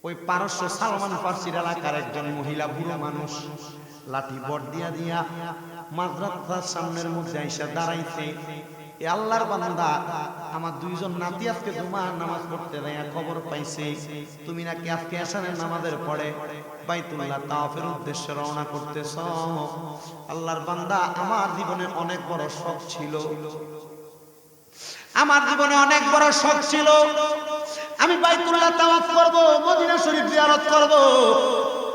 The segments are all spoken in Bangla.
ওই পারস্য সালমান ফার্সির এলাকার একজন মহিলা বুড়ো মানুষ লাঠি বট দিয়া দিয়া মাদ্রাসার সামনের মধ্যে আইসা দাঁড়াইছে। এ আল্লাহর বান্দা, আমার দুইজন নাতি আজকে জুমার নামাজ পড়তে দেয়া খবর পাইছে তুমি নাকি আজকে এশারের নামাজের পরে বাইতুল্লাহ তাওয়াফের উদ্দেশ্যে রওনা করতেছ। আল্লাহর বান্দা, আমার জীবনে অনেক বড় শখ ছিল, আমার জীবনে অনেক বড় শখ ছিল আমি বাইতুল্লাহ তাওয়াফ করব, মদিনা শরীফ জিয়ারত করব,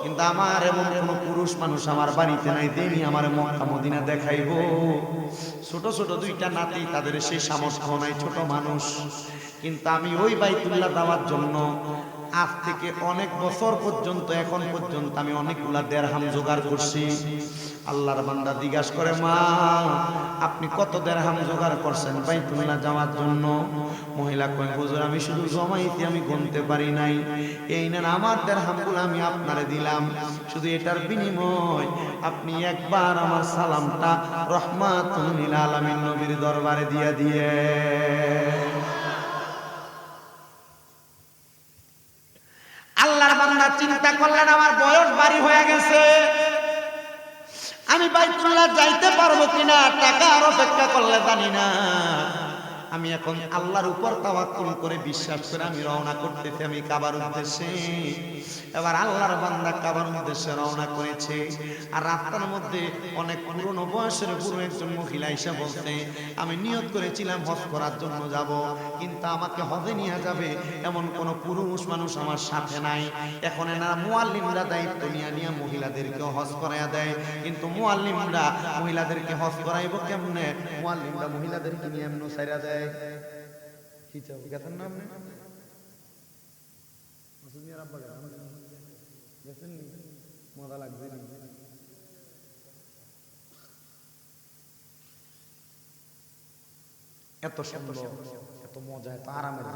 কিন্তু আমার এমন কোন পুরুষ মানুষ আমার বাড়িতে নাই দেনি আমার মক্কা মদিনা দেখাইবো। ছোট ছোট দুইটা নাতি, তাদের সেই সামর্থ্য নাই, ছোট মানুষ। কিন্তু আমি ওই বাইতুল্লাহ যাওয়ার জন্য আজ থেকে অনেক বছর পর্যন্ত এখন পর্যন্ত আমি অনেকগুলা দেরহাম জোগাড় করছি। আল্লাহর বান্দা জিজ্ঞাসা করে, মা আপনি কত দেরহাম জোগাড় করছেন বাইতুল্লাহ যাওয়ার জন্য? মহিলা কয়, হুজুর আমি শুধু জমাইতে আমি গুনতে পারি নাই, এই নেন আমার দেরহামগুলো আমি আপনারে দিলাম, শুধু এটার বিনিময় আপনি একবার আমার সালামটা রহমাতুল লিল আলামিন নবীর দরবারে দিয়ে দিয়ে। আল্লাহর বান্দা চিন্তা করলেন, আমার বয়স বাড়ি হয়ে গেছে, আমি বাইতুল্লাহ যাইতে পারবো কিনা, টাকা আর অপেক্ষা করলে জানি না। আমি এখন আল্লাহর উপর তাওয়াক্কুল করে বিশ্বাস করে আমি রওনা করতেছি আমি কাবার উদ্দেশ্যে। এবার আল্লাহর বান্দা কাবার উদ্দেশ্যে রওনা করেছে। আর রাস্তার মধ্যে অনেক পুরনো বয়সের বুড়ো একজন মহিলা এসে বলছে, আমি নিয়ত করেছিলাম হজ করার জন্য যাব, কিন্তু আমাকে হজে নিয়ে যাবে এমন কোন পুরুষ মানুষ আমার সাথে নাই। এখন এনারা মুআল্লিমরা দায়িত্ব নিয়ে নিয়ে মহিলাদেরকে হজ করাইয়া দেয়, কিন্তু মুআল্লিমরা মহিলাদেরকে হজ করাইব কেমনে? মুআল্লিমরা মহিলাদেরকে নিয়ে এমন ছাইরা দেয়। কি চাও গেছেন না আপনি? মাসুদ মিয়ার আব্বা গেছেন নি? মজা লাগছে নি? এত সুন্দর, এত মজা, এত আরামের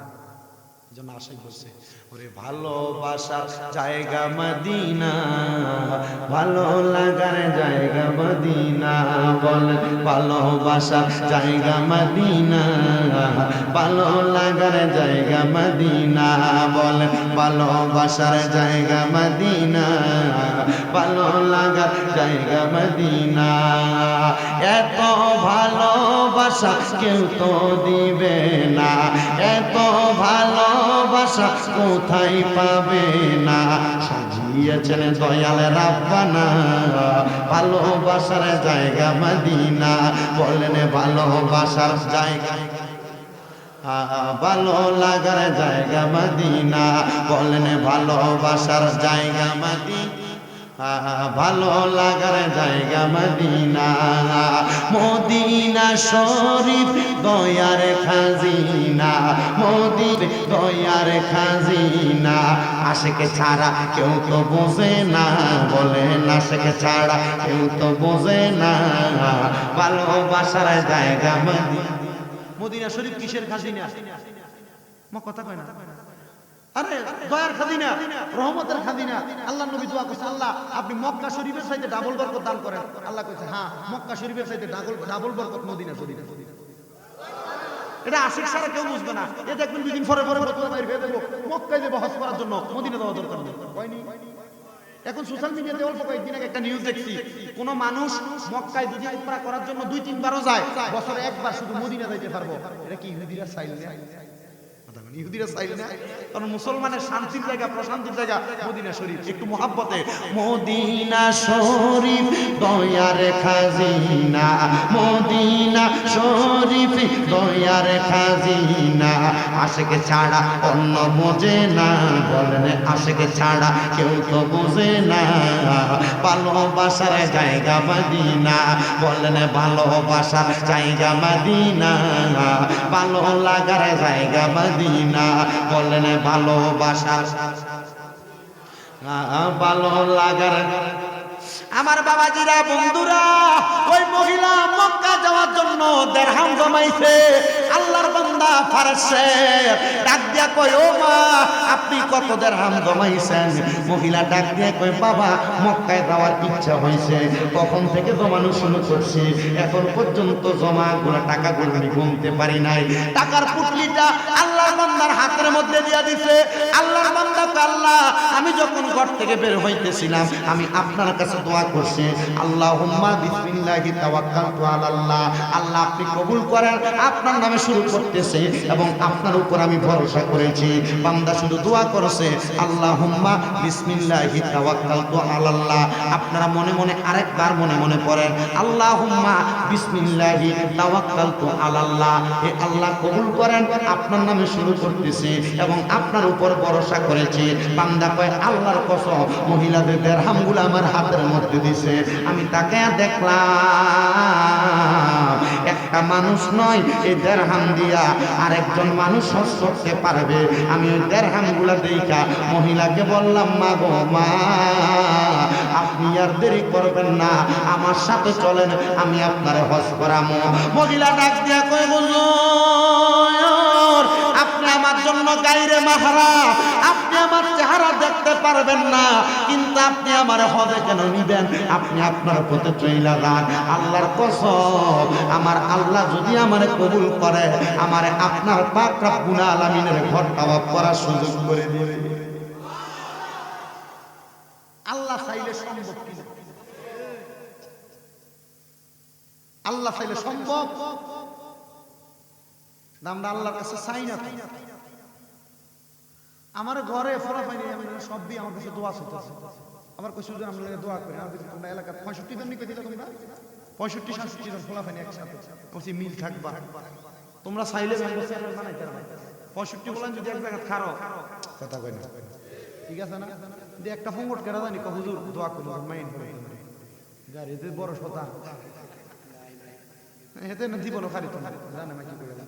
জন্য আশাই করছে। ওরে ভালোবাসার জায়গা মদিনা, ভালো লাগার জায়গা মদিনা, বল ভালোবাসার জায়গা মদিনা, ভালো লাগার জায়গা মদিনা, বল ভালোবাসার জায়গা মদিনা, ভালো লাগার জায়গা মদিনা। এত ভালোবাসা কেউ তো দিবে না, এত ভালোবাসা কোথায় পাবে না, সাজিয়েছেন দয়াল রাব্বানা ভালোবাসার জায়গা মদিনা। বলেন ভালোবাসার জায়গা, ভালো লাগার জায়গা মদিনা, বলেন ভালোবাসার জায়গা মদিনা, ভালো লাগার জায়গা মদিনা। মদিনা শরীফ দয়ার খাজিনা, মদিনা দয়ার খাজিনা, আশিকে ছাড়া কেউ তো বোঝে না, বলেন আশিকে ছাড়া কেউ তো বোঝে না, ভালোবাসার জায়গা মদিনা। মদিনা শরীফ কিসের খাজিনা? কথা কয় না, আরে দয়ার খাজিনা, রহমতের খাজিনা। আল্লাহ নবী দোয়া করছে, আল্লাহ আপনি মক্কা শরীফের চাইতে ডাবল বরকত দান করেন। আল্লাহ কইছে, হ্যাঁ মক্কা শরীফের চাইতে ডাবল বরকত মদিনা শরীফ। এটা আশিক ছাড়া কেউ বুঝবে না। এ দেখবেন দুদিন পরে পরে ফতোয়া বাইর হয়ে যাবো, মক্কায় যাবো হজ করার জন্য, মদিনা যাওয়া দরকার নেই। হয়নি? এখন সোশ্যাল মিডিয়াতে অল্প কয়েকদিন আগে একটা নিউজ দেখছি, কোন মানুষ মক্কায় দুদিন উমরা করার জন্য 2-3 বারও যায়, বছরে একবার শুধু মদিনা যাইতে পারবো। এটা কি ইহুদিরা চাইল না? ইহুদিরা চাইল না, কারণ মুসলমানের শান্তির জায়গা, প্রশান্তির জায়গা মদিনা শরীফ। একটু মহাব্বতে মদিনা শরীফ দয়ার খাজিনা, মদিনা শরীফ দয়ার খাজিনা, আশিকে ছাড়া অন্য বোঝে না, বলেন আশিকে ছাড়া কেউ তো বোঝে না, ভালোবাসার জায়গা মদিনা, বলেন ভালোবাসার জায়গা মদিনা, ভালো লাগার জায়গা মদিনা, বলেন ভালোবাসার ভালো লাগার। আমার বাবাজিরা, বন্ধুরা, ওই মহিলা মক্কা যাওয়ার জন্য দেরহাম জমাইছে। আল্লাহর বান্দা বান্দা ফারসে ডাক দিয়া কই ও মা আপনি কত দিরহাম জমাইছেন মহিলা ডাক দিয়া কই বাবা মক্কায় যাওয়ার ইচ্ছা হইছে কখন থেকে জমানো শুরু করছি এখন পর্যন্ত জমাগুলো টাকাগুলো আমি গুনতে পারি নাই টাকার পুটলিটা আল্লাহর বান্দার হাতের মধ্যে দিয়া দিছে আল্লাহর বান্দা কয় আল্লাহ আমি যখন ঘর থেকে বের হইতেছিলাম আমি আপনার কাছে দোয়া করছি আল্লাহুম্মা বিসমিল্লাহি তাওয়াক্কালতু আলাল্লাহ আল্লাহ আপনি কবুল করেন আপনার নামে শুরু করতেছি এবং আপনার উপর আমি ভরসা করেছি বান্দা শুধু দোয়া করেছে আল্লাহুম্মা বিসমিল্লাহি তাওয়াক্কালতু আলাল্লাহ আপনারা মনে মনে আরেকবার মনে মনে পড়েন আল্লাহুম্মা বিসমিল্লাহি তাওয়াক্কালতু আলাল্লাহ হে আল্লাহ কবুল করেন আপনার নামে শুরু করতেছি এবং আপনার উপর ভরসা করেছি বান্দা কয় আল্লাহর কসম মহিলাদের দিরহামগুলো আমার হাতের মধ্যে দিছে আমি তাকে দেখলাম একটা মানুষ নয় এই দিরহাম দিয়া আরেকজন মানুষ হজ করতে পারবে আমি ওই দিরহামগুলো দেখা মহিলাকে বললাম মা গো মা আপনি আর দেরি করবেন না আমার সাথে চলেন আমি আপনারে হজ করামো মহিলা ডাক দিয়া কই হুজুর আপনি আমার জন্য গায়রে মাহরাম আপনি আমার চেহারা দেখতে পারবেন না কিন্তু আপনি আমার হজে কেন নিবেন আপনি আপনার পথে চইলা যান আল্লাহর কসম আমার আল্লাহ যদি আমারে কবুল করে আমারে আপনার পাক রব্বুল আলামিনের ঘর তাওয়াফ করার সুযোগ করে দিবে আল্লাহ চাইলে সম্ভব কি আল্লাহ চাইলে সম্ভব আমরা আল্লাহর কাছে চাই না আমার ঘরে ফলাফাইনি আমি সব দিয়ে আমার কাছে দোয়া চাইতেছে আমার কইছে যে আমরা দোয়া করি আমাদের তোমরা এলাকার 65 জন নিকে দিলা তোমরা 65 67 জন ফলাফাইনি একসাথে ওসি মিল থাকবা তোমরা চাইলে বানাইতে পারবা 65 বলেন যদি এক জায়গা খারো কথা কই না ঠিক আছে না যদি একটা সংকট করা জানি কো হুজুর দোয়া করি মাইন করে গাড়িতে বড় শতা এতে না জীবন খালি তোমরা জানে না কি কইলা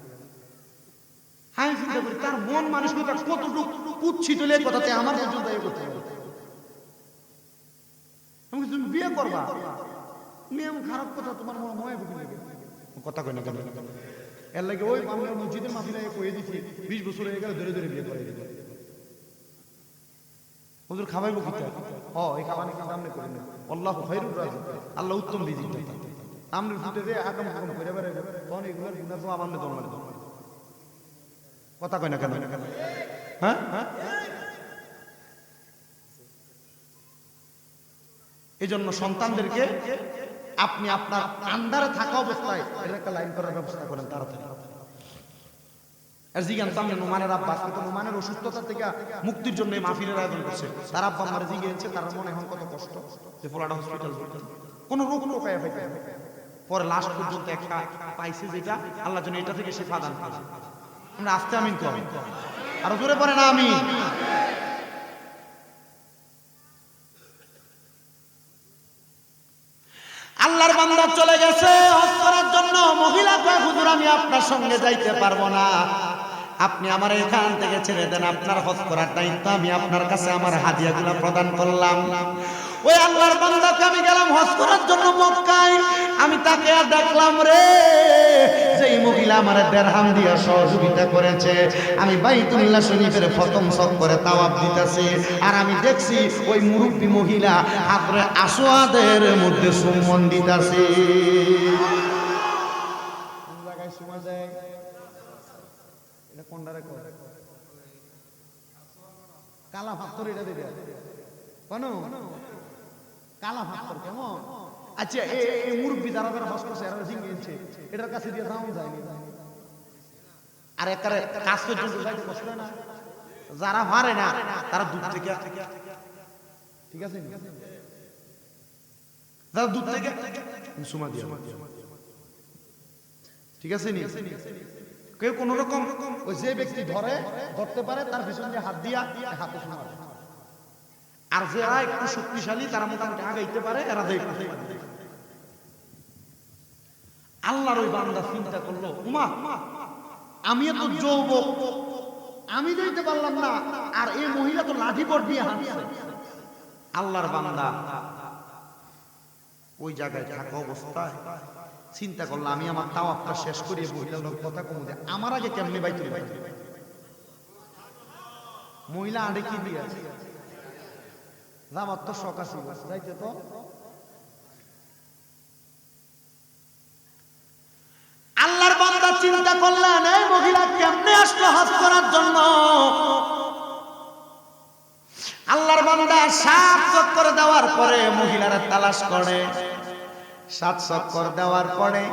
হাই চিন্তা করি তার মন মানসিকতা কতটুকু কুচ্ছিত লে কথাতে আমার পর্যন্ত এই করতে পারে আমি তুমি বিয়ে করবা নিয়ম খারাপ কথা তোমার মনে মনে বুঝি লাগে কথা কই না কেন এর লাগে ওই আমরা মসজিদের মাফিলায় কই দিছি 20 বছর হয়ে গেল ধরে ধরে বিয়ে করে দিল হুজুর খাওয়াইবো কিটা এই খাওয়ানি কাজ আমনে করি না আল্লাহু খায়রুর রাজিক আল্লাহ উত্তম রিজিক দেয় আমনে ফুটে দে আগাম কম করে বেরে তখন এগুলোর গুনাহ তো আমনে দম মারে কথা কই না কেন হ্যাঁ এজন্য সন্তানদেরকে আপনি আপনার আন্ডারে থাকা অবস্থায় এর একটা লাইন করার ব্যবস্থা করেন তাড়াতাড়ি আর জিগান তো আমরা নোমানের আব্বা কিন্তু নোমানের অসুস্থতা থেকে মুক্তির জন্য এই মাহফিলের আয়োজন করছে তার আব্বা আমারে জিগিয়েছে তার মনে এখন কত কষ্ট যে পোলাটা হসপিটাল কোন রোগ টোকায় পাইতে পরে লাস্ট পর্যন্ত একটা পাইছে যেটা আল্লাহ যেন এটা থেকে শিফা দান করে আমরা আস্তে আমিন করি আর জোরে পড়ে না আমি আল্লাহর বান্দা চলে গেছে হজ করার জন্য মহিলা কয় হুজুর আমি আপনার সঙ্গে যাইতে পারবো না আপনি আমার এখান থেকে ছেড়ে দেন আপনার হজ করার দায়িত্ব আমি আপনার কাছে আমার হাদিয়াগুলো প্রদান করলাম ওই আল্লাহর বান্দাকে আমি গেলাম হজ করার জন্য মক্কায় আমি তাকে দেখলাম রে যেই মহিলা আমার দিরহাম দিয়ে সহযোগিতা করেছে আমি বাইতুল্লাহ শরীফের প্রথম চক্করে তাওয়াফ দিতেছি আর আমি দেখছি ওই মুরব্বী মহিলা হাজরে আসওয়াদের মধ্যে চুম্বন দিতেছে কোন জায়গায় চুমা দেয় এটা কোনটারে কয় কালা পাথর এটা দিবে কোন কালা পাথর কেমন আচ্ছা এই মুরব্বী যারা যারা হজ করছে এরা জিঙ্গিয়েছে এটার কাছে দিয়ে যাওয়া যায়নি আর একারে কাজ পর্যন্ত যাইতে কষ্ট না যারা পারে না তারা দূর থেকে ঠিক আছে যারা দূর থেকে সুমা দিয়ে ঠিক আছে নি কেউ কোন রকম ওই যে ব্যক্তি ধরতে পারে তার পিছন দিয়ে হাত দিয়া হাতে সুমা আর যারা একটু শক্তিশালী তারা মোটামুটি আগাইতে পারে এরা দেয় আল্লাহর ওই বান্দা চিন্তা করলো উমা আমি এত যৌবক আমি দিতে পারলাম না আর এই মহিলা তো লাঠি পট দিয়ে হাঁটছে আল্লাহর বান্দা ওই জায়গায় থাকা অবস্থায় চিন্তা করলাম আমি আমার তাওয়াফটা শেষ করিয়ে মহিলা লোক কথা কমু যে আমার আগে কেমনে বাইতুল বাইতুল মহিলা আড়ে কি দিয়ে আছে আমার তো শখ আছে যাইতে তো আল্লাহর বান্দা চিন্তা করলেন এই মহিলা কেমনে আসলো হজ করার জন্য আল্লাহর বান্দা 7 চক্কর দেওয়ার পরে মহিলারা তালাশ করে 7 চক্কর দেওয়ার পরে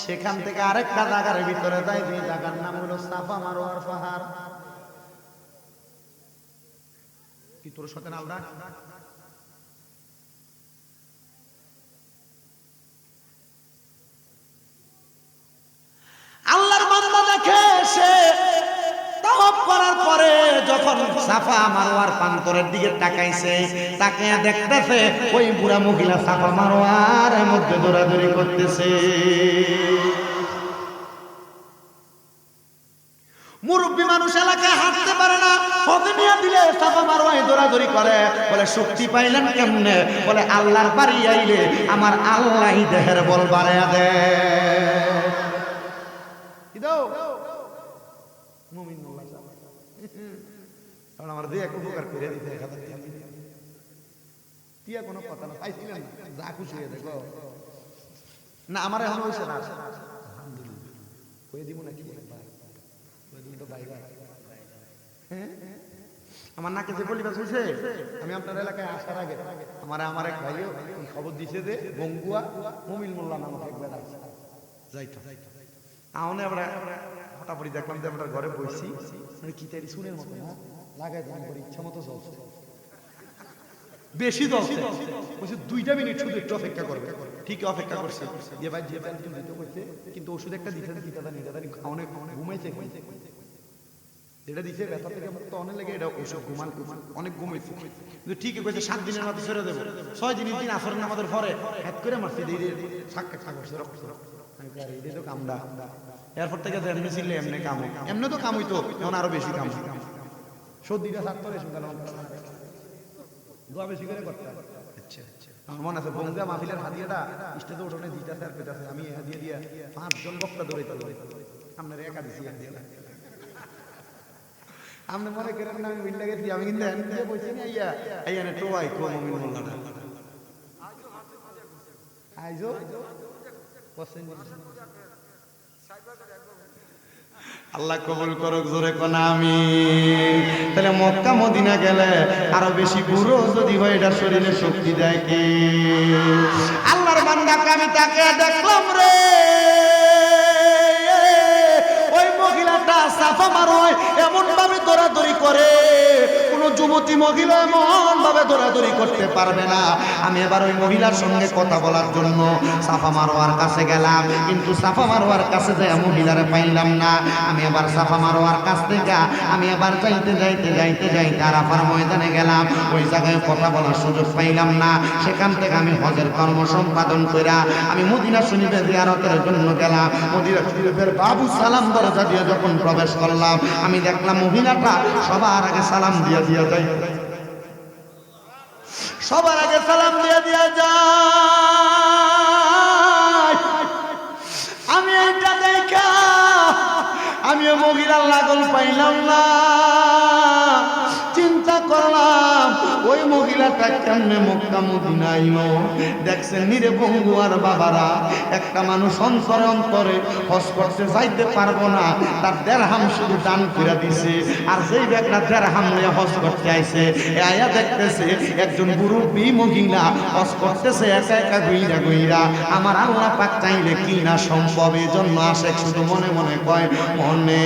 সেখান থেকে আরেকটা জায়গার ভিতরে যায় যে জায়গার নাম হলো সাফা মারওয়ার পাহাড় কি তোর সাথে না আমরা আল্লাহর বান্দা দেখে সে তাওয়াফ করার পরে যখন সাফা মারওয়ার প্রান্তরের দিকে তাকাইছে তাকিয়ে দেখতেছে ওই বুড়া মহিলা সাফা মারওয়ার মধ্যে দৌড়াদৌড়ি করতেছে মুরব্বী মানুষ এলাকায় হাঁটতে পারে না হতে নিয়ে দিলে সাফা মারওয়ায় দৌড়াদৌড়ি করে বলে শক্তি পাইলেন কেমনে বলে আল্লাহর বাড়ি আইলে আমার আল্লাহ দেহের বল বাড়ায়া দেয় কি দাও মুমিন মোল্লা কারণ আমার দিয়ে এক উপকার করে দিতে 1000 টাকা তিয়া কোনো কথা না পাইছিলেন যা খুশি হয়ে দেখো না আমার এখন হইছে না আলহামদুলিল্লাহ কই দিব নাকি ভাই কই দিব তো ভাই ভাই হ্যাঁ আমার নাকে যে পলিবাস হইছে আমি আপনার এলাকায় আসার আগে আমার এক ভাইও খবর দিছে যে বঙ্গুয়া মুমিন মোল্লা নামক এক বেটা আছে যাইতো আউনে আমরা হঠাৎ দেখলাম যে আমরা ঘরে বসছি মানে কি তারি শুনের মতো না লাগাই দাম করে ইচ্ছা মতো চলছে বেশি চলছে বলছে 2 মিনিট শুধু একটু অপেক্ষা করবে ঠিক অপেক্ষা করছে যে ভাই যে ব্যাল তুমি দিতে কইতে কিন্তু ওষুধ একটা দিতে দিতে জানি খাওনে ঘুমাইছে যেটা দিছে ব্যথা থেকে মুক্ত অনেক লাগে এটা ওষুধ ঘুমান অনেক ঘুমাইছে কিন্তু ঠিকই কইছে 7 দিনের মধ্যে ছেড়ে দেব 6 দিনের দিন আসরের নামাজের পরে হাত করে মারছে দিয়ে সাক্কা করছে রক্ত এই তো কামড়া এরপর থেকে এমনি ছিল এমনি কাম এমনি তো কাম হইতো এখন আরো বেশি কাম সর্দিটা ছাড়তো রে শুনলাম দোয়া বেশি করে করতে আচ্ছা আমার মনে আছে বঙ্গা মাহফিলের হাদিয়াটা স্টেজে উঠোনে দিতেছে আর পেটাছে আমি হাদিয়া দিয়া 5 জন বক্তা দৌড়াইতে আপনার একা দিছি হাদিয়া আপনি মনে করেন না আমি বিল্ডা গেছি আমি কিন্তু এমনি বসে নি আইয়া না টোয়াই কো মুমিন মোল্লাটা আইজো পছন্দ আল্লাহ কবুল করুক জোরে কোন আমিন তাহলে মক্কা মদিনা গেলে আরো বেশি বুড়ো যদি হয় এটা শরীরে শক্তি দেয় কি আল্লাহর বান্দাকে আমি তাকে দেখলাম রে ওই মহিলাটা সাফা মারওয়ায় এমন ভাবে দৌড়াদৌড়ি করে কোন যুবতী মহিলা এমন ভাবে দৌড়াদৌড়ি করতে পারবে না আমি এবার ওই মহিলার সঙ্গে কথা বলার জন্য সাফা মারওয়ার কাছে গেলাম কিন্তু সাফা মারওয়ার কাছে যে মহিলারে পাইলাম না আমি এবার সাফা মারওয়ার কাছ থেকে আমি এবার যাইতে আরাফার ময়দানে গেলাম ওই জায়গায় কথা বলার সুযোগ পাইলাম না সেখান থেকে আমি হজের কর্ম সম্পাদন কইরা আমি মদিনা শরীফে জিয়ারতের জন্য গেলাম মদিনা শরীফের বাবু সালাম দরজা দিয়ে যখন প্রবেশ করলাম আমি দেখলাম মহিলাটা সবার আগে সালাম দিয়ে যায় সবার আগে সালাম দিয়ে যায় আমি এইটা দেখা আমি মহিলার লাগল পাইলাম না চিন্তা করলাম ওই মহিলাটা কেমনে মক্কা মদিনা আইলো দেখছেন নিরে বঙ্গু আর বাবারা একটা মানুষ অন্তরে অন্তরে হজ করতে যাইতে পারবো না তার দেড়হাম শুধু দান করে দিছে আর যেই ব্যক্তিটা দেড়হাম নিয়ে হজ করতে আইছে আয়া দেখতেছে একজন মুরব্বী মহিলা হজ করতেছে একা একা গুইরা আমার আল্লাহ পাক চাইলে কি না সম্ভব এই জন্য আসে শুধু মনে মনে কয় মনে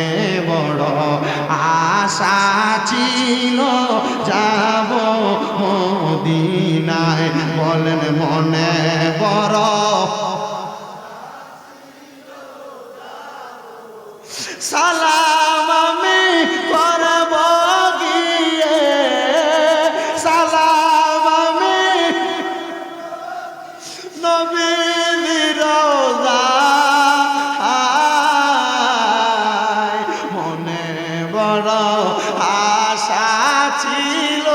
বড় আশা ছিল যাব মদিনায় বলেন মনে বড় সালাম আমি করব গিয়ে সালাম আমি নবীর রওজায় মনে বড় আশা ছিল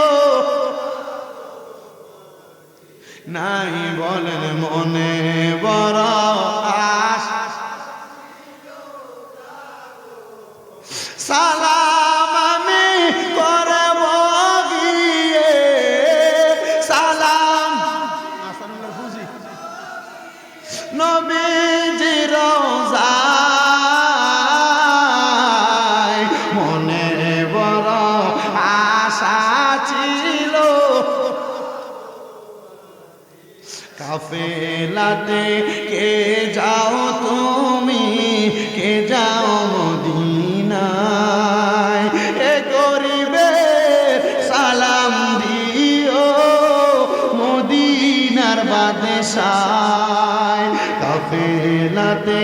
নাই বলেন মনে বড় সালাম আমি করব গিয়ে সালাম নবীজির রওজায় মনে বড় আশা ছিল কাফেলাতে কে যাও তুমি কে যাও মদিনায় এ গরিবের সালাম দিও মদিনার বাদশায় কাফেলাতে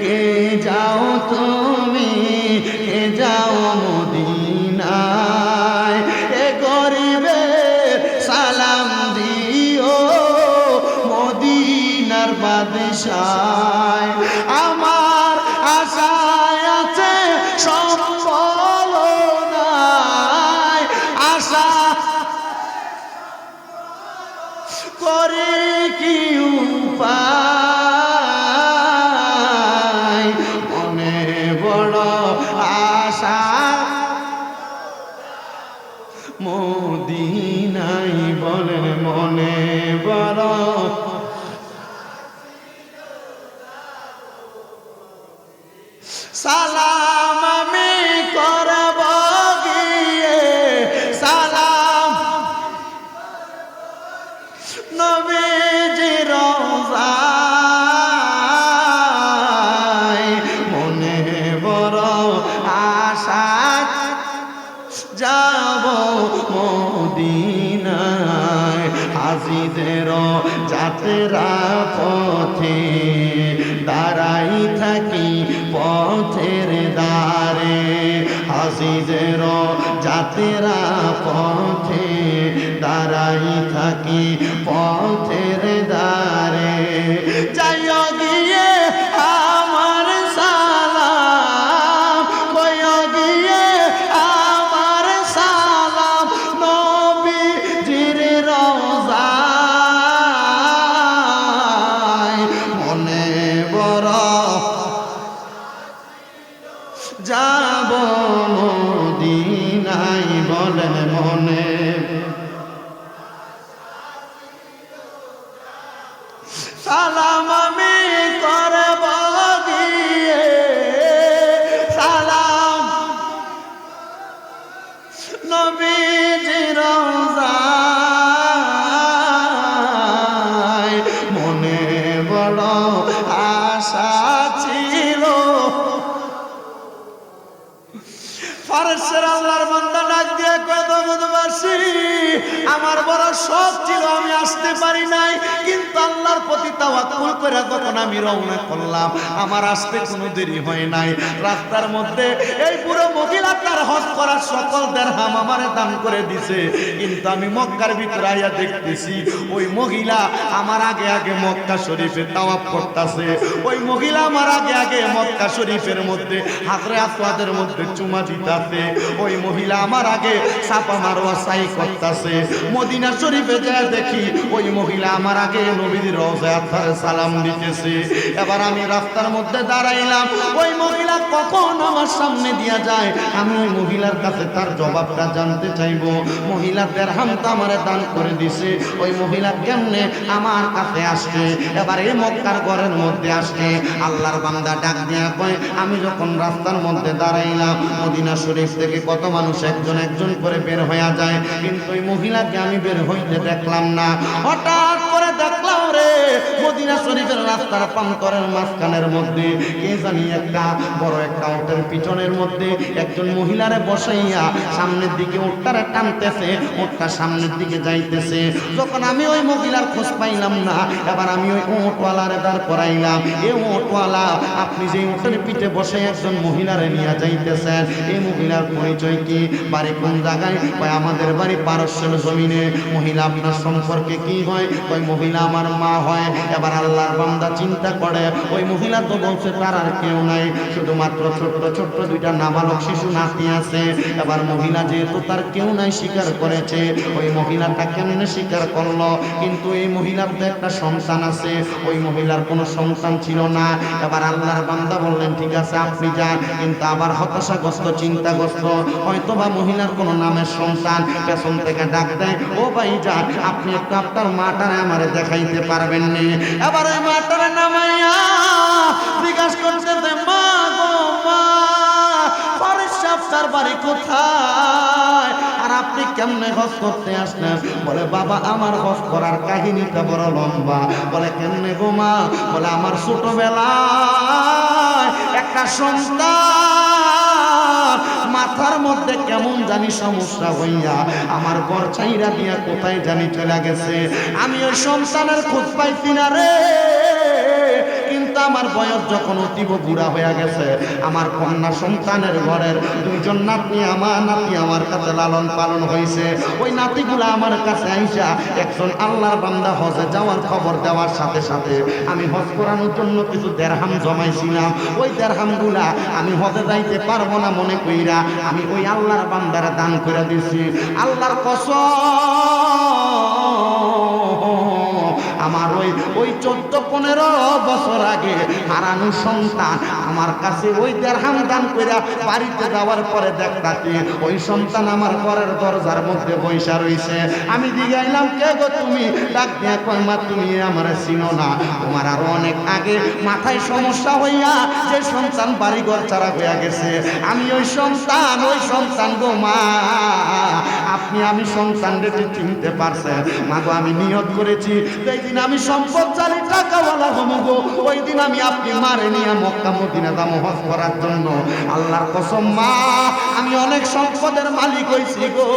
কে যাও তুমি কে যাও মদিনায় এ গরিবের সালাম দিও মদিনার বাদশায় আমার আশায় আছে সম্বল নাই আশা করে কি উপায় মনে বড় আশা মদিনায় বলেন মনে বড় সালাম আমি করব গিয়ে সালাম নবীজির রওজায় মনে বড় আশা যাব মদিনায় হাজিদের যাত্রা পথে দাঁড়াই থাকি পথের দ্বারে হাজিদের যাত্রা পথে দাঁড়াই থাকি পথের দ্বারে যাইও গিয়ে আমার সালাম কইও গিয়ে আমার সালাম নবীজির রওজায় মনে বড় যাব মদিনায় বলেন মনে সালাম আমি করব গিয়ে সালাম নবীজির রওজায় মনে বড় আশা ছিল ফারসের আল্লাহর বান্দা ডাক দিয়ে কয় দমদমাসী আমার বড় শখ ছিল আমি আসতে পারি নাই কিন্তু আল্লাহর প্রতি তাওয়াক্কুল করে যখন আমি রওনা করলাম আমার আসতে কোনো দেরি হয় নাই রাস্তার মধ্যে এই পুরো মহিলা তার হজ করার সকল দিরহাম আমারে দান করে দিছে কিন্তু আমি মক্কার ভিতরে আইয়া দেখতেছি ওই মহিলা আমার আগে আগে মক্কা শরীফে তাওয়াফ করতেছে ওই মহিলা আমার আগে আগে মক্কা শরীফের মধ্যে হাজরে আসওয়াদের মধ্যে চুমা দিতাছে ওই মহিলা আমার আগে সাফা মারওয়া সাই করতেছে মদিনা শরীফে যায় দেখি ওই মহিলা আমার আগে নবীর রওজায় আতহারে সালাম দিতেছে এবার আমি রাস্তার মধ্যে দাঁড়াইলাম ওই মহিলা কখন আমার সামনে দিয়া যায় আমি ওই মহিলার কাছে তার জবাবটা জানতে চাইবো মহিলা দিরহামটা আমারে দান করে দিছে ওই মহিলা কেমনে আমার কাছে আসছে এবার এই মক্কার ঘরের মধ্যে আসছে আল্লাহর বান্দা ডাক দিয়া কয় আমি যখন রাস্তার মধ্যে দাঁড়াইলাম মদিনা শরীফ থেকে কত মানুষ একজন একজন করে বের হয়ে যায় কিন্তু ওই মহিলাকে আমি বের হইতে দেখলাম না হঠাৎ করে দেখলাম রে মদিনা শরীফের রাস্তার প্রান্তরের মাঝখানের মধ্যে কে জানি একটা বড় একটা উটের পিছনের মধ্যে একজন মহিলারে বসাইয়া সামনের দিকে উটটারে টানতেছে উটটা সামনের দিকে যাইতেছে যখন আমি ওই মহিলার খোঁজ পাইলাম না এবার আমি ওই উটওয়ালারে দাঁড় করাইলাম এই উটওয়ালা আপনি যে উটের পিঠে বসে একজন মহিলারে নিয়ে যাইতেছেন এই মহিলার পরিচয় কি বাড়ি কোন জায়গায় কয় আমাদের বাড়ি পারস্যের জমিনে মহিলা আপনার সম্পর্কে কি হয় ওই মহিলা আমার মা হয় হয়। এবার আল্লাহর বান্দা চিন্তা করে, ওই মহিলা তো বলছে তার আর কেউ নাই, শুধুমাত্র ছোট্ট ছোট্ট দুইটা নাবালক শিশু নাতি আছে। এবার মহিলা যেহেতু তার কেউ নাই স্বীকার করেছে, ওই মহিলাটা কেমনে স্বীকার করলো? কিন্তু এই মহিলার তো একটা সন্তান আছে, ওই মহিলার কোনো সন্তান ছিল না। এবার আল্লাহর বান্দা বললেন ঠিক আছে আপনি যান, কিন্তু আবার হতাশাগ্রস্ত চিন্তাগ্রস্ত, হয়তোবা মহিলার কোনো নামের সন্তান পেছন থেকে ডাক দেয়, ও ভাই যান আপনি একটু আপনার মাটারে আমারে দেখাইতে পারবেন নি? এবার ওই মাটারে নামাইয়া জিজ্ঞাসা করতে দে, মা গো মা, ফরিদ সাহেব তার বাড়ি কোথায়, আর আপনি কেমনে হজ করতে আসলেন? বলে বাবা আমার হজ করার কাহিনীটা বড় লম্বা। বলে কেমনে গো মা? বলে আমার ছোটবেলায় একটা সন্তান মাথার মধ্যে কেমন জানি সমস্যা হইয়া আমার ঘর ছাইরা দিয়া কোথায় জানি চলে গেছে। আমি ওই সন্তানের খোঁজ পাইছি না রে, কিন্তু আমার বয়স যখন অতীব বুড়া হয়ে গেছে, আমার কন্যা সন্তানের ঘরের দুইজন নাতি আমার কাছে লালন পালন হয়েছে। ওই নাতিগুলা আমার কাছে আইসা একজন আল্লাহর বান্দা হজে যাওয়ার খবর দেওয়ার সাথে সাথে আমি হজ করানোর জন্য কিছু দেরহাম জমাইছিলাম। ওই দেরহামগুলা আমি হজে যাইতে পারবো না মনে কইরা আমি ওই আল্লাহর বান্দারে দান করে দিছি। আল্লাহর কসম, আমার ওই 14-15 বছর আগে হারানো সন্তান আমার কাছে ওই দেরহাম দান কইরা বাড়িতে যাওয়ার পরে দেখতাছি ওই সন্তান আমার ঘরের দরজার মধ্যে বইসা রইছে। আমি জিগাইলাম কে গো তুমি? ডাক দিয়া কয় মা তুমি আমার চিনো না, তোমার আরো অনেক আগে মাথায় সমস্যা হইয়া যে সন্তান বাড়ি ঘর ছাড়া হইয়া গেছে, আমি ওই সন্তান গো মা। আমি সন্তান রেখে চিনতে পারছেন? মা গো আমি নিয়ত করেছি যেই দিন আমি সম্পদশালী টাকাওয়ালা হব গো, ওই দিন আমি আপনি মারে নিয়ে মক্কা মদিনা দাম হজ করার জন্য। আল্লাহর কসম মা, আমি অনেক সম্পদের মালিক হইছি গো।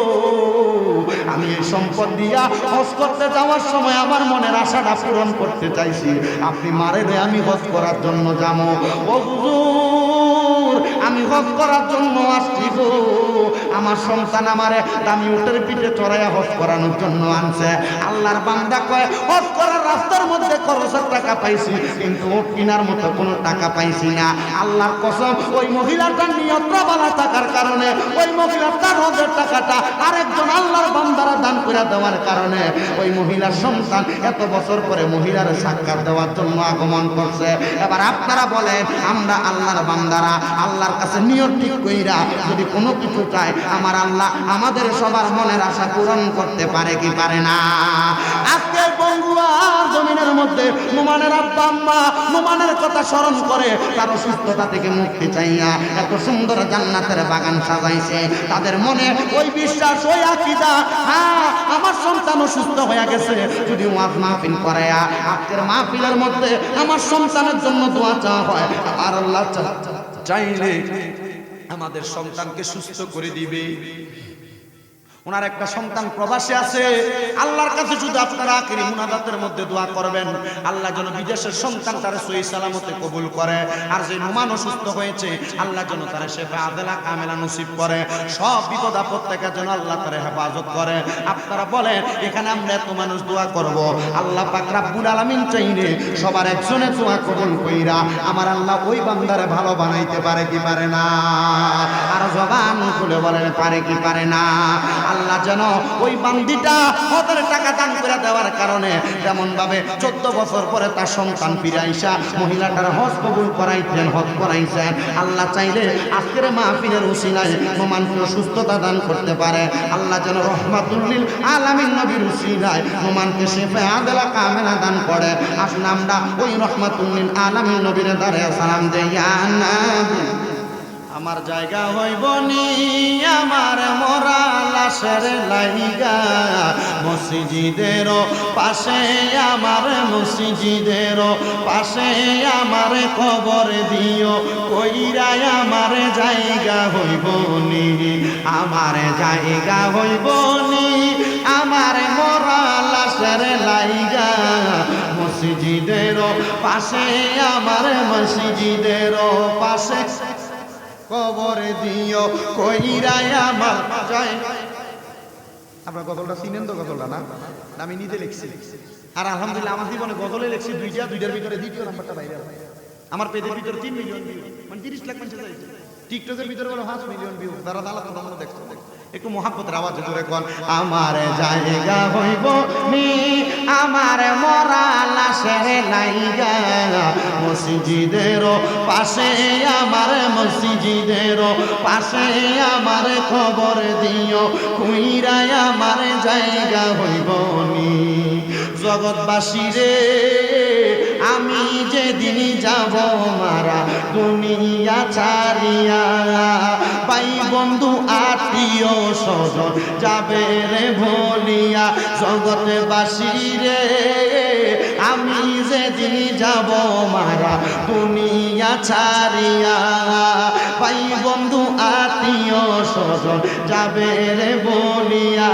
আমি এই সম্পদ দিয়া হজ করতে যাওয়ার সময় আমার মনের আশাটা পূরণ করতে চাইছি, আপনি মারে রে আমি হজ করার জন্য যাবো। ও হুজুর আমি হজ করার জন্য আসছি গো, আমার সন্তান আমারে দামি উটের পিঠে চড়াইয়া হজ করানোর জন্য আনছে। আল্লাহর বান্দা কয় হজ করার রাস্তার মধ্যে খরচের টাকা পাইছি, কিন্তু ওট কেনার মতো কোনো টাকা পাইছি না। আল্লাহর কসম ওই মহিলাটার নিয়তটা ভালো থাকার কারণে ওই মহিলাটার হজের টাকাটা আরেকজন আল্লাহর বান্দারা দান করে দেওয়ার কারণে ওই মহিলার সন্তান এত বছর পরে মহিলার সাক্ষাৎ দেওয়ার জন্য আগমন করছে। এবার আপনারা বলেন আমরা আল্লাহর বান্দারা আল্লাহর কাছে নিয়ত ঠিক কইরা যদি কোনো কিছু চাই, আমার আল্লাহ আমাদের সবার মনের আশা পূরণ করতে পারে কি পারে না? আজকে বঙ্গুয়ার জমিনের মধ্যে নোমানের আব্বা আম্মা নোমানের কথা স্মরণ করে তার অসুস্থতা থেকে মুক্তি চাইয়া এত সুন্দর জান্নাতের বাগান সাজাইছে। তাদের মনে ওই বিশ্বাস, ওই আকীদা, হ্যাঁ আমার সন্তান অসুস্থ হয়ে গেছে, যদি ওয়াজ মাহফিল করে আজকের মাহফিলের মধ্যে আমার সন্তানের জন্য দোয়া চাওয়া হয়, আর আল্লাহ চাইলে আমাদের সন্তানকে সুস্থ করে দিবে। ওনার একটা সন্তান প্রবাসে আছে, আল্লাহর কাছে শুধু আপনারা আখিরি মুনাজাতের মধ্যে দোয়া করবেন আল্লাহ যেন বিদেশের সন্তানটারে সহি সালামতে কবুল করে। আর যে নোমান অসুস্থ হয়েছে আল্লাহ যেন তারা শেফা আদেলা কামেলা নসিব করে, সব বিপদ আপদ থেকে যেন আল্লাহ তারা হেফাজত করে। আপনারা বলেন এখানে আমরা এত মানুষ দোয়া করব, আল্লাহ পাক রব্বুল আলামিন চাইলে সবার একজনের দোয়া কবুল কইরা আমার আল্লাহ ওই বান্দারে ভালো বানাইতে পারে কি পারে না? আর জবান খুলে বলেন পারে কি পারে না? আল্লাহ যেন ওই বান্দিটা হজের টাকা দান করে দেওয়ার কারণে যেমন ভাবে 14 বছর পরে তার সন্তান ফিরে আইসা মহিলাটার হজ কবুল করাইছেন, হজ করাইছেন, আল্লাহ চাইলে আজকের মাহফিলের উসিলায় নোমানকে সুস্থতা দান করতে পারে। আল্লাহ যেন রহমাতুল লিল আলামিন নবীর উসিলায় নোমানকে শিফা আদেলা কামেলা দান করে। আসলে আমরা ওই রহমাতুল লিল আলামিন নবীর দারে সালাম দেই। ইয়া নবী আমার জায়গা হইব নি আমার মরা লাশের লাইগা, মসজিদের পাশে আমার মসজিদের পাশে আমার কবর দিও, কইরাই আমার জায়গা হইব নি, আমার জায়গা হইব নি আমার মরা লাশের লাইগা, মসজিদের পাশে আমার মসজিদের পাশে কবর দিও, কইরাই আমার যায়। আপনার গজলটা চিনেন তো? গজলটা না আমি নিজে লিখছি। আর আলহামদুলিল্লাহ আমার জীবনে গজলে লেখছি দুইটার ভিতরে দ্বিতীয় নাম্বারটা বাইরে আছে। আমার পেজের ভিতরে 3 মিলিয়ন ভিউ, মানে 30 লাখ মানুষ যাইছে। টিকটকের ভিতরে বলে 5 মিলিয়ন ভিউ। তারা দালা তোমরা দেখছো, একটু মহাব্বতের আওয়াজে জোরে কোন আমার জায়গা হইব নি আমার মরা লাশের লাইগা মসজিদের পাশে আমার মসজিদের পাশে আমার খবর দিও কইরাই আমার জায়গা হইব নি জগৎবাসী রে আমি যেদিন যাব মারা দুনিয়া ছাড়িয়া ভাই বন্ধু আত্মীয় স্বজন যাবে রে ভুলিয়া জগৎবাসী রে আমি যেদিন যাব মারা দুনিয়া ছাড়িয়া ভাই বন্ধু আত্মীয় স্বজন যাবে রে বলিয়া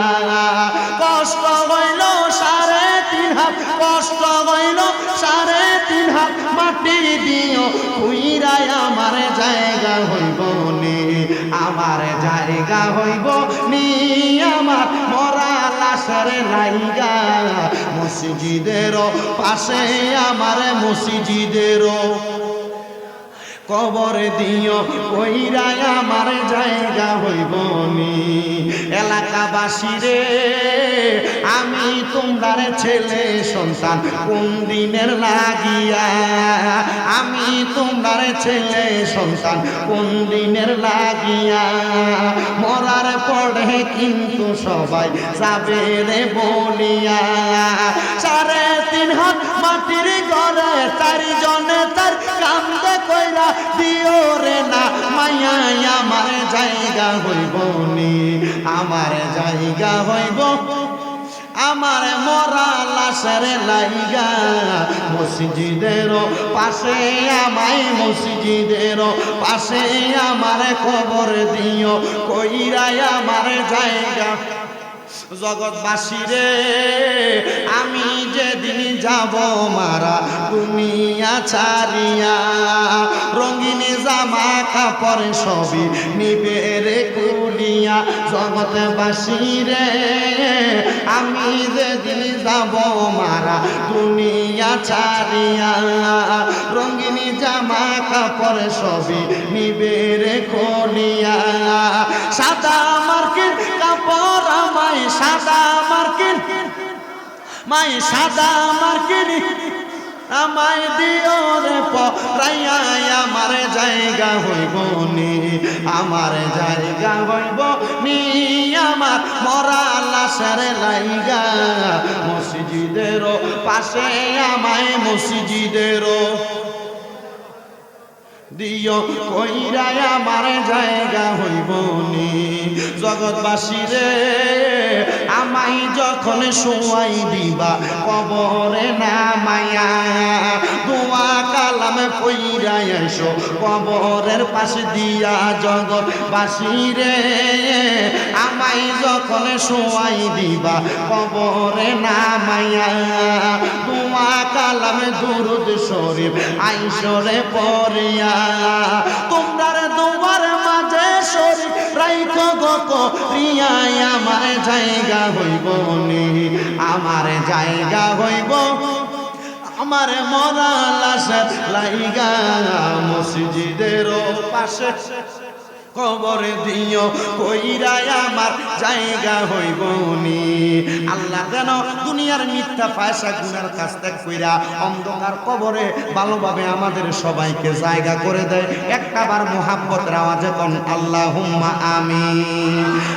কষ্ট হইল 3.5 হাত কষ্ট হইল 3.5 হাত মাটি দিও কইরাই আমার জায়গা হইব নি আমার জায়গা হইব নি আমার মরা লাশের লাইগা মসজিদের পাশে আমার মসজিদের কবর দিও কইরাই আমার জায়গা হইব নি এলাকাবাসী রে আমি তোমার ছেলে সন্তান কোন দিনের লাগিয়া আমি তোমার ছেলে সন্তান কোন দিনের লাগিয়া মরার পরে কিন্তু সবাই যাবে রে বলিয়া 3.5 হাত মাটির ঘরে 4 জনে 4 কান্দে কইরা দিও রে না মায়া আমার জায়গা হইব নি আমার জায়গা হইব আমার মরা লাশের লাইগা মসজিদের পাশে আমায় মসজিদের পাশে আমার খবর দিও কইরাই আমার জায়গা জগৎবাসী রে আমি যেদিন যাব মারা দুনিয়া ছাড়িয়া রঙিন জামা কাপড় সবই নিবে রে কুলিয়া জগৎবাসী রে আমি যেদিন যাব মারা দুনিয়া ছাড়িয়া রঙিন জামা কাপড় সবই নিবে রে কুলিয়া সাদা মার্কিন কাপড় আমায় সাদা মার্কিন মাই সাদা মার্কিন আমায় দিও রে পরাইয়া আমার জায়গা হইব নি আমার জায়গা হইব নি আমার মরা লাশের লাইগা মসজিদের পাশে আমায় মসজিদের দিও কইরাই আমার জায়গা হইব নি জগৎবাসী রে আমায় যখন শোয়াই দিবা কবরে নামায়া দোয়া কালাম কইরাই এসো কবরের পাশে দিয়া জগৎবাসী রে আমায় যখন শোয়াই দিবা কবরে নামায়া দোয়া কালাম দুরুদ শরীফ আইসরে পড়িয়া তোমরা দোয়ার মাঝে শরীফ রাইখো গো রিয়াই আমার জায়গা হইব নি আমার জায়গা হইব আমার মরা লাশের লাইগা মসজিদের পাশে কবর দিও কইরাই আমার জায়গা হইব নি আল্লাহ যেন দুনিয়ার মিথ্যা পয়সা গুনার কাজ ত্যাগ কইরা অন্ধকার কবরে ভালোভাবে আমাদের সবাইকে জায়গা করে দেয় একটাবার মুহাব্বতের আওয়াজে কোন আল্লাহুম্মা আমিন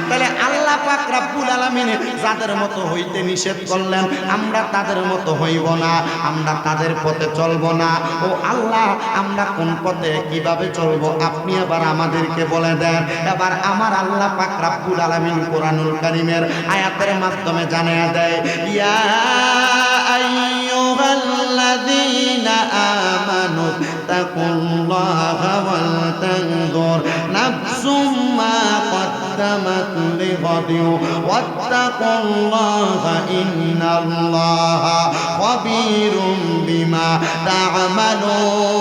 তাহলে আল্লাহ পাক রব্বুল আলামিন যাদের মতো হইতে নিষেধ করলেন আমরা তাদের মতো হইব না আমরা তাদের পথে চলব না ও আল্লাহ আমরা কোন পথে কিভাবে চলবো আপনি আবার আমাদেরকে বলে দেন এবার আমার আল্লাহ পাক রব্বুল আলামিন কোরআনুল কারীমের আয়াতের মাধ্যমে জানিয়ে দেয় ইয়া আইয়ুহাল্লাযীনা আমানু তাকুল্লাহা ওয়াল তানজুর নাফসুম মা কদ্দামাত লিগাদিন ওয়াত্তাকুল্লাহা ইন্নাল্লাহা খাবীরুম বিমা তা'মালুন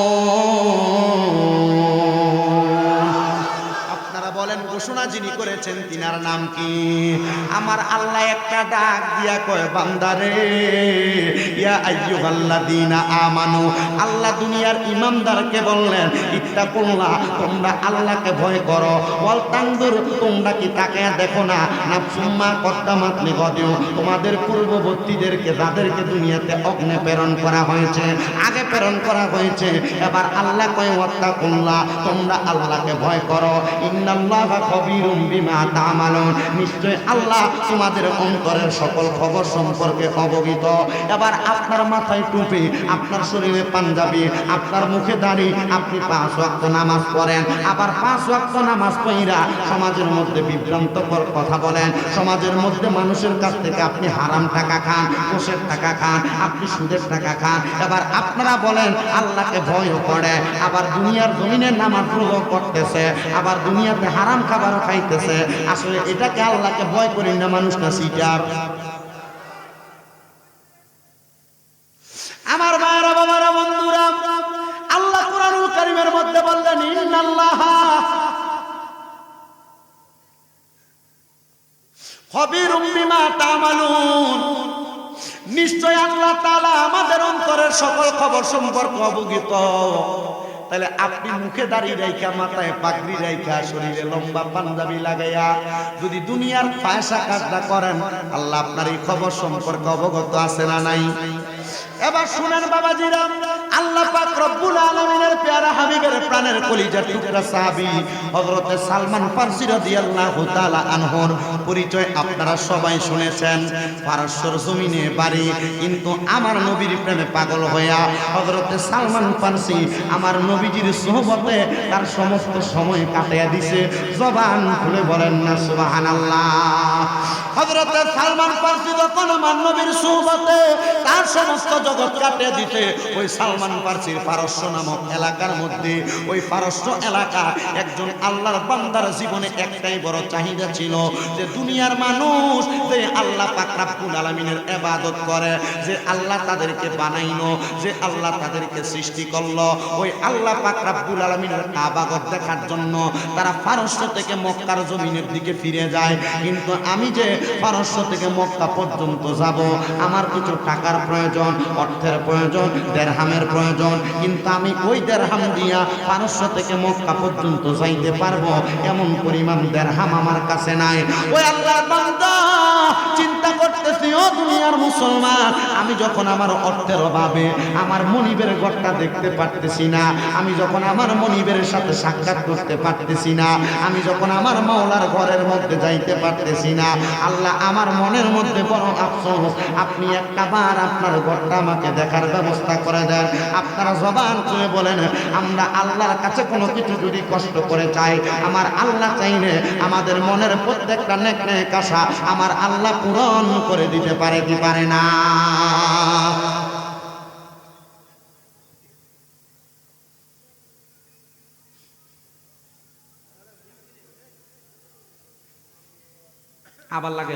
বলেন ঘোষণা যিনি করেছেন তিনার নাম কি? আমার আল্লাহ একটা ডাক দিয়া কয়, বান্দারে ইয়া আইয়ুহাল্লাযীনা আমানু, আল্লাহ দুনিয়ার ইমানদারকে বললেন ইত্তাকুল্লাহ, তোমরা আল্লাহকে ভয় করো। ওয়াল তানজুর, তোমরা কি তাকায়া দেখো না নাফসুম্মা কদ্দামাত লিগাদিন, তোমাদের পূর্ববর্তীদেরকে যাদেরকে দুনিয়াতে অগ্নে প্রেরণ করা হয়েছে, আগে প্রেরণ করা হয়েছে। এবার আল্লাহ কয় ওয়াত্তাকুল্লাহ, তোমরা আল্লাহকে ভয় করো। ইন্নাল্লাহা খবীরুম বিমা তা'মালুন, নিশ্চয় আল্লাহ তোমাদের অন্তরের সকল খবর সম্পর্কে অবগত। এবার আপনার মাথায় টুপি, আপনার শরীরে পাঞ্জাবি, আপনার মুখে দাড়ি, আপনি 5 ওয়াক্ত নামাজ পড়েন, আবার 5 ওয়াক্ত নামাজ পড়া সমাজের মধ্যে বিভ্রান্তকর কথা বলেন, সমাজের মধ্যে মানুষের কাছ থেকে আপনি হারাম টাকা খান, ঘুষের টাকা খান, আপনি সুদের টাকা খান। এবার আপনারা বলেন আল্লাহকে ভয় করে, আবার দুনিয়ার জমিনে নামাজ রোজা করতেছে, আবার দুনিয়াতে হারাম খাবারও খাইতেছে। আসলে এটাকে আল্লাহকে ভয় করি না, মানুষ না সিটার। আমার ভাইরা, বাবারা, বন্ধুরা, আল্লাহ কোরআনুল কারীমের মধ্যে বললেন ইন্নাল্লাহা খবীরুম বিমা তা'মালুন, নিশ্চয় আল্লাহ তাআলা আমাদের অন্তরের সকল খবর সম্পর্কে অবগত। তাহলে আপনি মুখে দাড়ি রাইখা, মাথায় পাগড়ি রাইখা, শরীরে লম্বা পাঞ্জাবি লাগাইয়া যদি দুনিয়ার ফায়সা কাজটা করেন, আল্লাহ আপনার এই খবর সম্পর্কে অবগত আছে না নাই? এবার শুনেন বাবাজিরা, আল্লাহ পাক রব্বুল আলামিনের পেয়ারা হাবিবের প্রাণের কলিজার টুকরা সাহাবী হযরত সালমান ফারসি রাদিয়াল্লাহু তাআলা আনহুর পরিচয় আপনারা সবাই শুনেছেন। পারস্যর জমিনে বাড়ি, কিন্তু আমার নবীর প্রেমে পাগল হইয়া হযরত সালমান ফারসি আমার নবীজির সোহবতে তার সমস্ত সময় কাটাইয়া দিছে। জবান খুলে বলেন না সুবহানাল্লাহ। হযরত সালমান ফারসি যখন আমার নবীর সোহবতে তার সমস্ত জগৎ কাটিয়ে দিতে, ওই সালমান ফারসির পারস্য নামক এলাকার মধ্যে, ওই পারস্য এলাকা একজন আল্লাহর বান্দার জীবনে একটাই বড় চাহিদা ছিল, যে দুনিয়ার মানুষ যে আল্লাহ পাক রব্বুল আলামিনের ইবাদত করে, যে আল্লাহ তাদেরকে বানাইলো, যে আল্লাহ তাদেরকে সৃষ্টি করলো, ওই আল্লাহ পাক রব্বুল আলামিনের ইবাদত দেখার জন্য তারা পারস্য থেকে মক্কার জমিনের দিকে ফিরে যায়। কিন্তু আমি যে পারস্য থেকে মক্কা পর্যন্ত যাব, আমার কিছু টাকার প্রয়োজন, অর্থের প্রয়োজন, দেরহামের প্রয়োজন, কিন্তু আমি ওই দেরহাম দিয়া পারস্য থেকে মক্কা পর্যন্ত যাইতে পারবো এমন পরিমাণ দেরহাম আমার কাছে নাই। ওই আল্লাহর বান্দা চিন্তা করতেছি, ও দুনিয়ার মুসলমান, আমি যখন আমার অর্থের অভাবে আমার মনিবের ঘরটা দেখতে পারতেছি না, আমি যখন আমার মনিবের সাথে সাক্ষাৎ করতে পারতেছি না, আমি যখন আমার মাওলার ঘরের মধ্যে যাইতে পারতেছি না, আল্লাহ আমার মনের মধ্যে বড় আফসোস। আপনি একটা বার আপনার ঘরটা আমাকে দেখার ব্যবস্থা করে দেন। আপনারা জবান খুলে বলেন, আমরা আল্লাহর কাছে কোনো কিছু যদি কষ্ট করে চাই, আমার আল্লাহ চাইলে আমাদের মনের প্রত্যেকটা নেক নেক আশা আমার আল্লাহ পূরণ করে দিতে পারে কি পারে না? আবার লাগে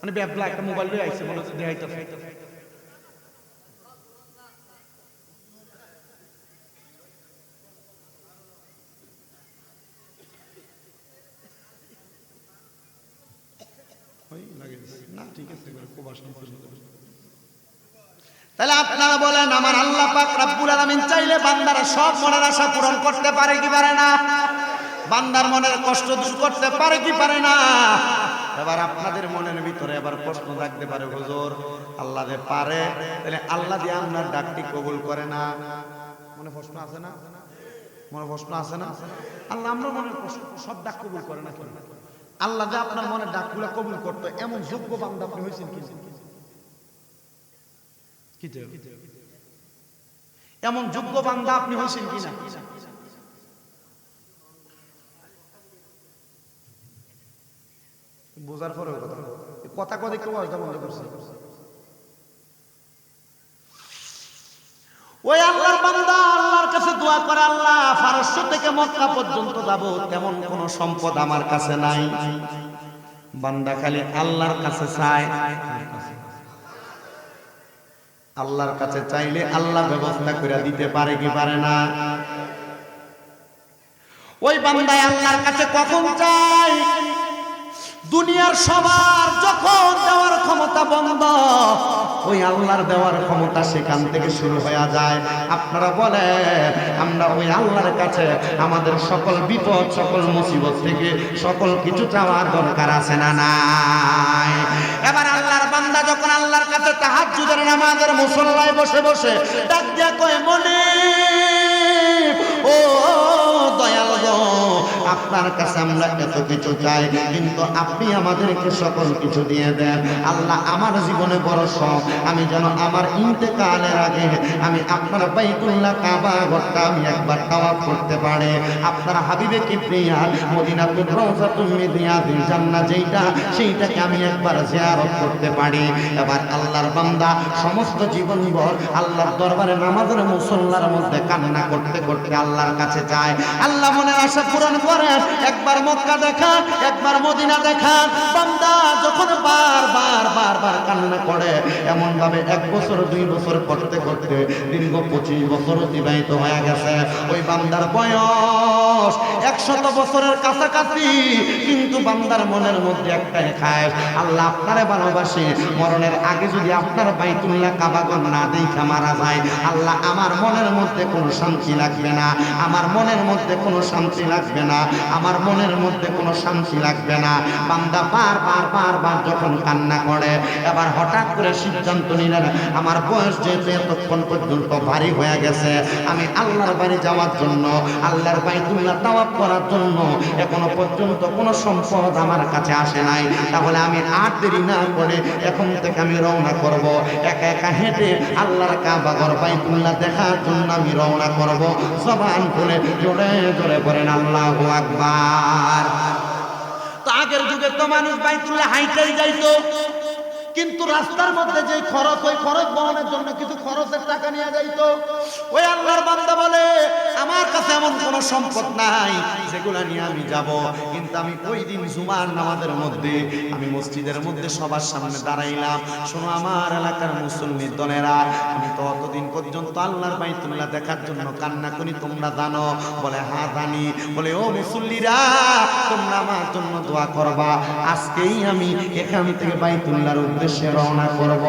মানে ব্যাবলা একটা মোবাইল দিয়ে আইছে মনে হচ্ছে দেখাইতেছে। তাহলে আপনারা বলেন, আমার আল্লাহ পাক রব্বুল আলামিন চাইলে বান্দার সব মনের আশা পূরণ করতে পারে কি পারে না? বান্দার মনের কষ্ট দূর করতে পারে কি পারে না? এবার আপনাদের মনের ভিতরে এবার প্রশ্ন থাকতে পারে, হুজুর আল্লাহ যে পারে, তাহলে আল্লাহ যে আপনার ডাকটি কবুল করে না? মনে প্রশ্ন আছে না? মনে প্রশ্ন আছে না? আল্লাহ আমরা মনের সব ডাক কবুল করে না কেন? আল্লাহ যে আপনার মনের ডাকগুলো কবুল করতো, এমন যোগ্য বান্দা আপনি হয়েছেন কি? এমন যোগ্য বান্দা আপনি হয়েছেন কিনা? বোঝার পরে কথা কথা কেউ আসতে বন্ধ করছে। ওই আল্লাহর বান্দা আল্লাহর কাছে দোয়া করে, আল্লাহ পারস্য থেকে মক্কা পর্যন্ত যাব, তেমন কোন সম্পদ আমার কাছে নাই। বান্দা খালি আল্লাহর কাছে চায়, আল্লাহর কাছে চাইলে আল্লাহ ব্যবস্থা করে দিতে পারে কি পারে না? ওই বান্দায় আল্লাহর কাছে কখন চাই? দুনিয়ার সবার যখন দেওয়ার ক্ষমতা বন্ধ, ওই আল্লাহর দেওয়ার ক্ষমতা সেখান থেকে শুরু হয়ে যায়। আপনারা বলেন, আমরা ওই আল্লাহর কাছে আমাদের সকল বিপদ, সকল মুসিবত থেকে সকল কিছু চাওয়ার দরকার আছে না নাই? এবার আল্লাহর বান্দা যখন আল্লাহর কাছে তাহাজ্জুদের নামাজের মুসল্লায় বসে বসে ডাক দিয়া কয়, মনিব ও দয়াল গো, আপনার কাছে আমরা এত কিছু চাই, কিন্তু আপনি আমাদেরকে সকল কিছু দিয়ে দেন। আল্লাহ, আমার জীবনে বড় শখ, আমি যেন আমার ইন্তেকালের আগে আমি আপনার বাইতুল্লাহ কাবা ঘরটা আমি একবার তাওয়াফ করতে পারি। আপনার হাবিবে কিবরিয়া মদিনাতুর রওজাতুল মিদিয়াতুল জান্নাহ যেইটা, সেইটাকে আমি একবার জিয়ারত করতে পারি। এবার আল্লাহর বান্দা সমস্ত জীবনভর আল্লাহর দরবারে নামাজের মুসল্লার মধ্যে কান্না করতে করতে আল্লাহর কাছে যায়। আল্লাহ মনের আশা পূরণ করেন, একবার মক্কা দেখা, একবার মদিনা দেখা। বান্দা যখন বারবার কান্না করে, এমন ভাবে 1 বছর 2 বছর করতে করতে দীর্ঘ 25 বছর অতিবাহিত হয়ে গেছে। ওই বান্দার বয়স 100 বছরের কাছাকাছি, কিন্তু বান্দার মনের মধ্যে একটাই খায়, আল্লাহ আপনারে ভালোবাসে। মরণের আগে যদি আপনার বাইতুল্লাহ কাবাগর না দেখা মারা যায়, আল্লাহ আমার মনের মধ্যে কোনো শান্তি লাগবে না, আমার মনের মধ্যে কোনো শান্তি লাগবে না, আমার মনের মধ্যে কোনো শান্তি লাগবে না। বান্দা বারবার যখন কান্না করে, এবার হঠাৎ করে সিদ্ধান্ত নিলেন, আমার বয়স যেহেতু এতক্ষণ পর্যন্ত ভারী হয়ে গেছে, আমি আল্লাহর বাড়ি যাওয়ার জন্য, আল্লাহর বাইতুল্লাহ তাওয়াফ করার জন্য এখনো পর্যন্ত কোনো সম্পদ আমার কাছে আসে নাই। তাহলে আমি আর দেরি না করে এখন থেকে আমি রওনা করব, একা একা হেঁটে আল্লাহর কাবা ঘর বাইতুল্লাহ দেখার জন্য আমি রওনা করব। জবান খুলে জোরে জোরে বলেন আল্লাহু আকবার। তো আগের যুগে তো মানুষ বাইতুল্লাহ হাইটাই যাইতো, কিন্তু রাস্তার মধ্যে যে খরচ, ওই খরচ বহনের জন্য কিছু খরচের টাকা নিয়ে যাইতো। ওই আল্লাহর বান্দা বলে, আমার কাছে এমন কোনো সম্পদ নাই যেগুলা নিয়ে আমি যাব, কিন্তু আমি ওই দিন জুমার নামাজের মধ্যে আমি মসজিদের মধ্যে সবার সামনে দাঁড়াইলাম। শোনো আমার এলাকার মুসল্লির দলেরা, আমি তো অতদিন পর্যন্ত আল্লাহর বাইতুল্লাহ দেখার জন্য কান্না করি, তোমরা জানো? বলে হ্যাঁ জানি। বলে ও মুসল্লিরা, তোমরা আমার জন্য দোয়া করবা, আজকেই আমি এখান থেকে বাইতুল্লাহর উদ্দেশ্যে রওনা করব।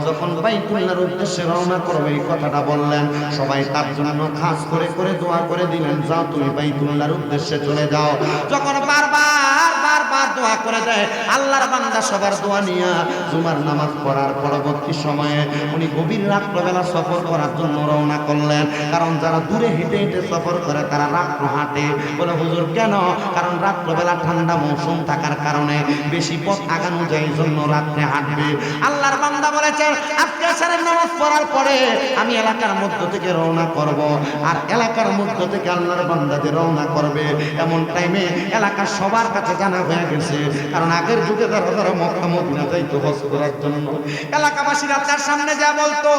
যখন বাইতুল্লাহর উদ্দেশ্যে রওনা করবে এই কথাটা বললেন, সবাই তার জন্য খাস করে করে দোয়া করে দিলেন, যাও তুমি বাইতুল্লাহর উদ্দেশ্যে চলে যাও। যখন বারবার দোয়া করে দেয়, আল্লাহর বান্দা সবার দোয়া নিয়ে জুমার নামাজ পড়ার পরবর্তী সময়ে উনি গভীর রাত্রবেলা সফর করার জন্য রওনা করলেন। কারণ যারা দূরে হেঁটে হেঁটে সফর করে তারা রাত্র হাঁটে। বলে হুজুর কেন? কারণ রাত্রবেলা ঠান্ডা মৌসুম থাকার কারণে বেশি পথ আগানো যায়, এই জন্য রাত্রে হাঁটবে। আল্লাহর বান্দা বলেছেন, আজকে আসরের নামাজ পড়ার পরে আমি এলাকার মধ্য থেকে রওনা করব। আর এলাকার মধ্য থেকে আল্লাহর বান্দা যে রওনা করবে, এমন টাইমে এলাকার সবার কাছে জানা হয়ে গেছে। কারণ আগের যুগে যারা মক্কা মদিনা যাইতো হজ করার জন্য, এলাকাবাসীরা তার সামনে যা বলতো,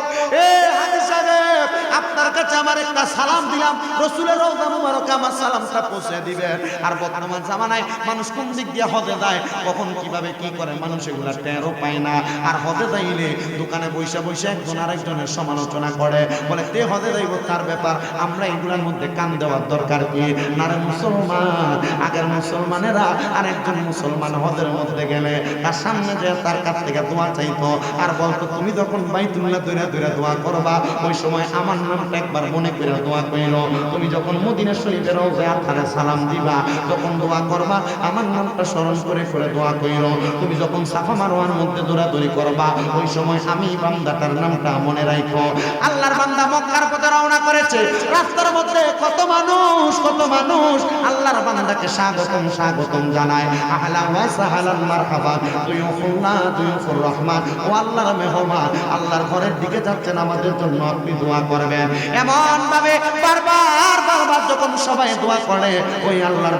এ হাজী সাহেব, আপনার কাছে আমার একটা সালাম দিলাম, রাসূলের রওজা মুবারকে আমার সালামটা পৌঁছে দিবেন। আর বর্তমান জামানায় মানুষ কোন দিক দিয়ে হজে যায়, কখন কিভাবে কি করে, মানুষ এগুলা টেরও পায় না। আর হজে যাইলে দোকানে বৈশা একজন আরেকজনের সমালোচনা করে, বলে তে হজে যাইব, তার ব্যাপার, আমরা এগুলার মধ্যে কান দেওয়ার দরকার কি? না রে মুসলমান, আগের মুসলমানেরা আরেকজন মুসলমান হজের মধ্যে গেলে তার সামনে যে তার কাছ থেকে দোয়া চাইতো, আর বলতো তুমি যখন বাইতুল্লাহ দূরে দূরে দোয়া করবা, ওই সময় আমার নামটা একবার মনে করে দোয়া কইল। তুমি যখন মদিনা শরীফের রওজায় আথারে সালাম দিবা, যখন দোয়া করবা আমার নামটা স্মরণ করে করে দোয়া কইল। তুমি যখন সাফা মারওয়ার মধ্যে দৌড়াদৌড়ি করবা, ওই সময় আমি বান্দাটার নামটা মনে রাখো। আল্লাহর বান্দা মক্কার পথে রওনা করেছে। রাস্তার মধ্যে কত মানুষ আল্লাহর বান্দাকে স্বাগতম জানায়, আহলান ওয়া সাহলান মারহাবা, দুয়ুফুল্লাহ দুয়ুফুর রহমান, ও আল্লাহর মেহমান, আল্লাহর ঘরের দিকে যাচ্ছেন, আমাদের জন্য আপনি দোয়া করবেন। এমন ভাবে বারবার যখন সবাই দোয়া করে, ওই আল্লাহর